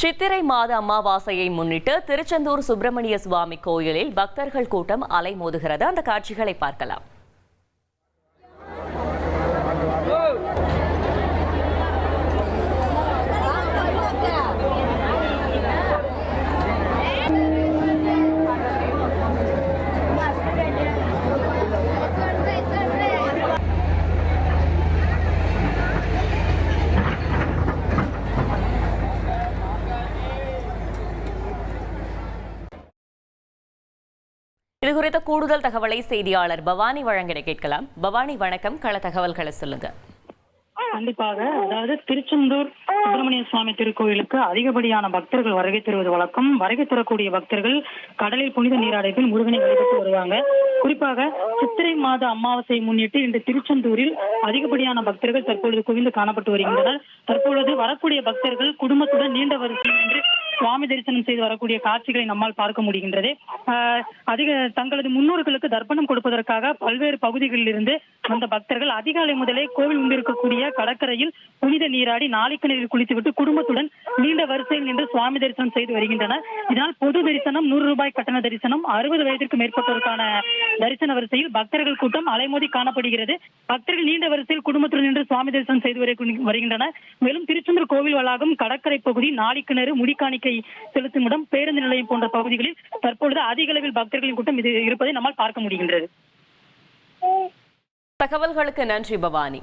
சித்திரை மாத அமாவாசையை முன்னிட்டு திருச்செந்தூர் சுப்பிரமணிய சுவாமி கோயிலில் பக்தர்கள் கூட்டம் அலைமோதுகிறது. அந்த காட்சிகளை பார்க்கலாம். இது குறித்த கூடுதல் தகவலை செய்தியாளர் பவானி வழங்கிட கேட்கலாம். பவானி, வணக்கம். கள தகவல்களை சொல்லுங்க. கண்டிப்பாக. அதாவது திருச்செந்தூர் சுப்பிரமணிய சுவாமி திருக்கோயிலுக்கு அதிகப்படியான பக்தர்கள் வருகை தருவது வழக்கம். வருகை தரக்கூடிய பக்தர்கள் கடலில் புனித நீராடத்தில் முருகனை வழிபட்டு வருவாங்க. குறிப்பாக சித்திரை மாத அமாவாசையை முன்னிட்டு இன்று திருச்செந்தூரில் அதிகப்படியான பக்தர்கள் தற்பொழுது குவிந்து காணப்பட்டு வருகின்றனர். தற்பொழுது வரக்கூடிய பக்தர்கள் குடும்பத்துடன் நீண்ட வரிசையில் நின்று சுவாமி தரிசனம் செய்து வரக்கூடிய காட்சிகளை நம்மால் பார்க்க முடிகின்றது. தங்களது முன்னோர்களுக்கு தர்ப்பணம் கொடுப்பதற்காக பல்வேறு பகுதிகளில் இருந்து வந்த பக்தர்கள் அதிகாலை முதலே கோவில் முன்பிருக்கக்கூடிய கடற்கரையில் புனித நீராடி நாளிக்கிணறில் குளித்துவிட்டு குடும்பத்துடன் நீண்ட வரிசையில் நின்று சுவாமி தரிசனம் செய்து வருகின்றனர். இதனால் பொது தரிசனம், 100 ரூபாய் கட்டண தரிசனம், 60 வயதிற்கு மேற்பட்டோருக்கான தரிசன வரிசையில் பக்தர்கள் கூட்டம் அலைமோதி காணப்படுகிறது. பக்தர்கள் நீண்ட வரிசையில் குடும்பத்துடன் நின்று சுவாமி தரிசனம் செய்து வருகின்றனர். மேலும் திருச்செந்தூர் கோவில் வளாகம், கடற்கரை பகுதி, நாளிக்கிணறு, முடிக்காணிக்கை செலுத்தும் இடம், பேருந்து நிலையம் போன்ற பகுதிகளில் தற்பொழுது அதிக அளவில் பக்தர்களின் கூட்டம் இருப்பதை நம்மால் பார்க்க முடிகின்றது. தகவல்களுக்கு நன்றி பவானி.